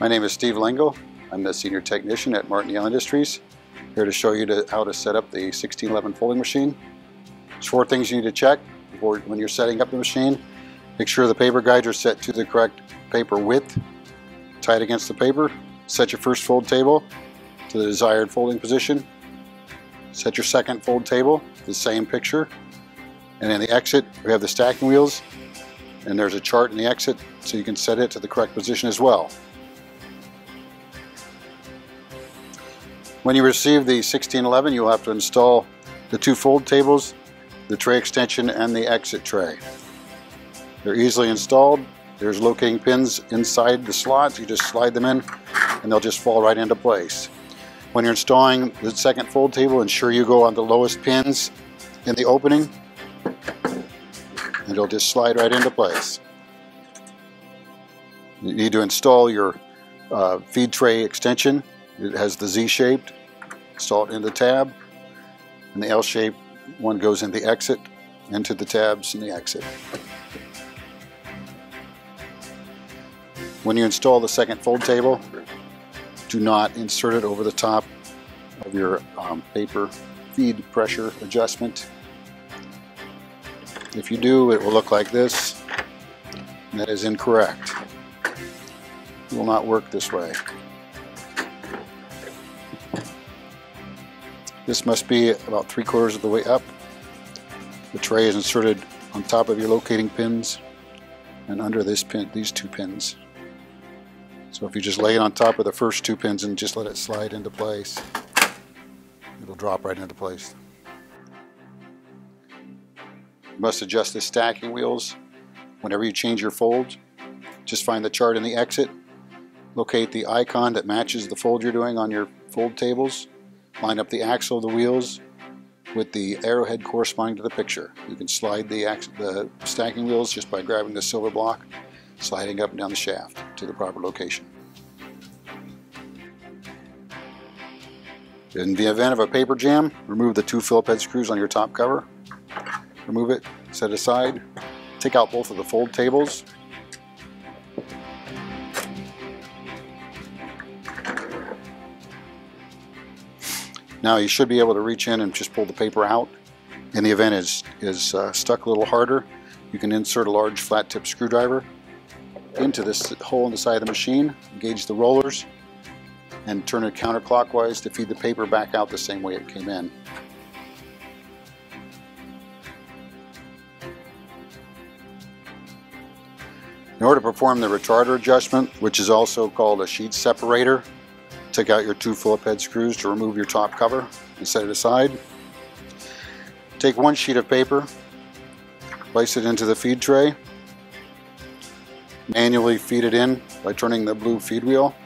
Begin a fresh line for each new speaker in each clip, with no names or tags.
My name is Steve Lengel. I'm the Senior Technician at Martin Yale Industries, here to show you how to set up the 1611 folding machine. There's 4 things you need to check when you're setting up the machine. Make sure the paper guides are set to the correct paper width, tight against the paper. Set your first fold table to the desired folding position. Set your second fold table, the same picture. And in the exit, we have the stacking wheels, and there's a chart in the exit so you can set it to the correct position as well. When you receive the 1611, you'll have to install the 2 fold tables, the tray extension, and the exit tray. They're easily installed. There's locating pins inside the slots. You just slide them in and they'll just fall right into place. When you're installing the second fold table, ensure you go on the lowest pins in the opening and it'll just slide right into place. You need to install your feed tray extension. It has the Z-shaped. Install it in the tab, and the L-shaped one goes in the exit, into the tabs in the exit. When you install the second fold table, do not insert it over the top of your paper feed pressure adjustment. If you do, it will look like this, and that is incorrect. It will not work this way. This must be about 3/4 of the way up. The tray is inserted on top of your locating pins and under this pin, these 2 pins. So if you just lay it on top of the first 2 pins and just let it slide into place, it'll drop right into place. You must adjust the stacking wheels whenever you change your folds. Just find the chart in the exit, locate the icon that matches the fold you're doing on your fold tables, line up the axle of the wheels with the arrowhead corresponding to the picture. You can slide the stacking wheels just by grabbing the silver block, sliding up and down the shaft to the proper location. In the event of a paper jam, remove the 2 Phillip head screws on your top cover. Remove it, set it aside, take out both of the fold tables. Now you should be able to reach in and just pull the paper out. In the event it is stuck a little harder, you can insert a large flat tip screwdriver into this hole in the side of the machine, engage the rollers, and turn it counterclockwise to feed the paper back out the same way it came in. In order to perform the retarder adjustment, which is also called a sheet separator, take out your 2 Phillip head screws to remove your top cover and set it aside. Take 1 sheet of paper, place it into the feed tray, manually feed it in by turning the blue feed wheel,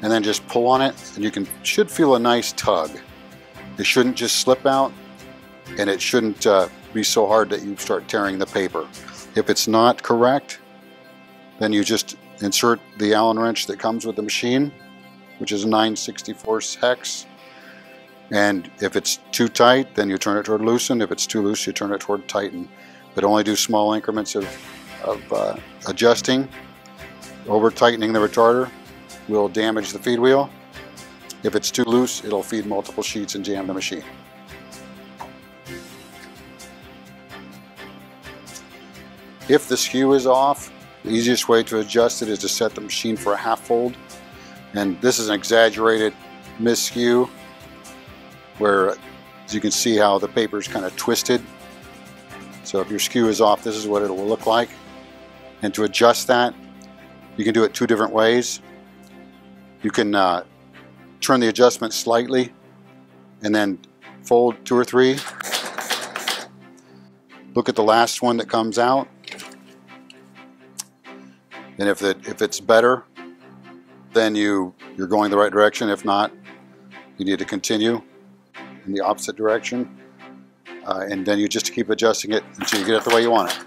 and then just pull on it, and you should feel a nice tug. It shouldn't just slip out, and it shouldn't be so hard that you start tearing the paper. If it's not correct, then you just insert the Allen wrench that comes with the machine, which is a 9/64 hex. And if it's too tight, then you turn it toward loosen. If it's too loose, you turn it toward tighten. But only do small increments of adjusting. Over tightening the retarder will damage the feed wheel. If it's too loose, it'll feed multiple sheets and jam the machine. If the skew is off, the easiest way to adjust it is to set the machine for a half fold. And this is an exaggerated mis-skew where, as you can see, how the paper is kind of twisted. So if your skew is off, this is what it will look like. And to adjust that, you can do it 2 different ways. You can turn the adjustment slightly and then fold 2 or 3. Look at the last one that comes out. And if it's better, then you're going the right direction. If not, you need to continue in the opposite direction. And then you just keep adjusting it until you get it the way you want it.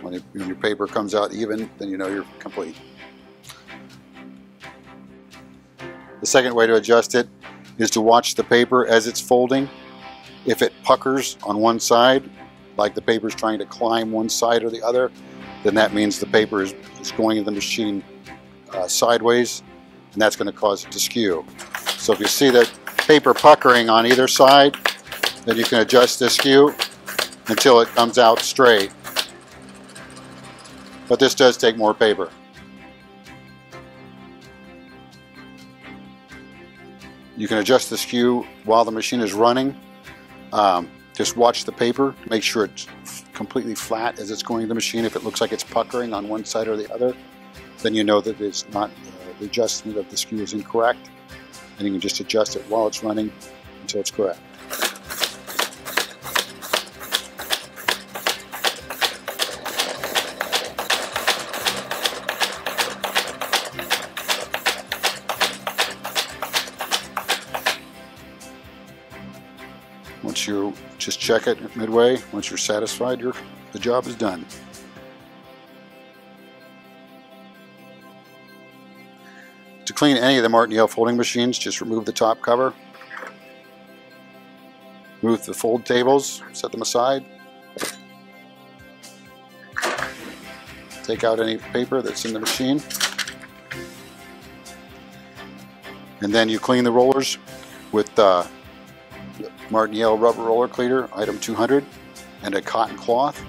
When your paper comes out even, then you know you're complete. The second way to adjust it is to watch the paper as it's folding If it puckers on one side, like the paper is trying to climb one side or the other, then that means the paper is going in the machine sideways, and that's going to cause it to skew. So if you see the paper puckering on either side, then you can adjust the skew until it comes out straight. But this does take more paper. You can adjust the skew while the machine is running. Just watch the paper, make sure it's completely flat as it's going to the machine. If it looks like it's puckering on one side or the other, then you know that it's not, the adjustment of the skew is incorrect, and you can just adjust it while it's running until it's correct. Once you just check it midway, once you're satisfied, the job is done. To clean any of the Martin Yale folding machines, just remove the top cover, remove the fold tables, set them aside, take out any paper that's in the machine, and then you clean the rollers with Martin Yale rubber roller cleaner, item 200, and a cotton cloth.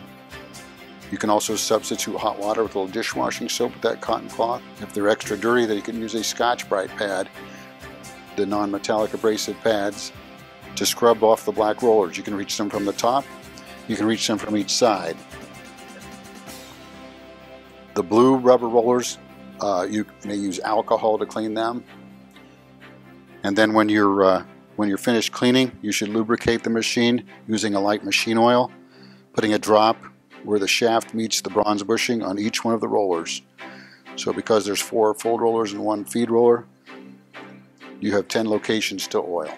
You can also substitute hot water with a little dishwashing soap with that cotton cloth. If they're extra dirty, then you can use a Scotch-Brite pad, the non-metallic abrasive pads, to scrub off the black rollers. You can reach them from the top, you can reach them from each side. The blue rubber rollers, you may use alcohol to clean them. And then when you're finished cleaning, you should lubricate the machine using a light machine oil, putting a drop where the shaft meets the bronze bushing on each one of the rollers. So because there's 4 fold rollers and 1 feed roller, you have 10 locations to oil.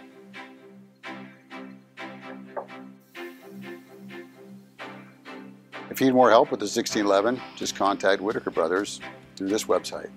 If you need more help with the 1611, just contact Whitaker Brothers through this website.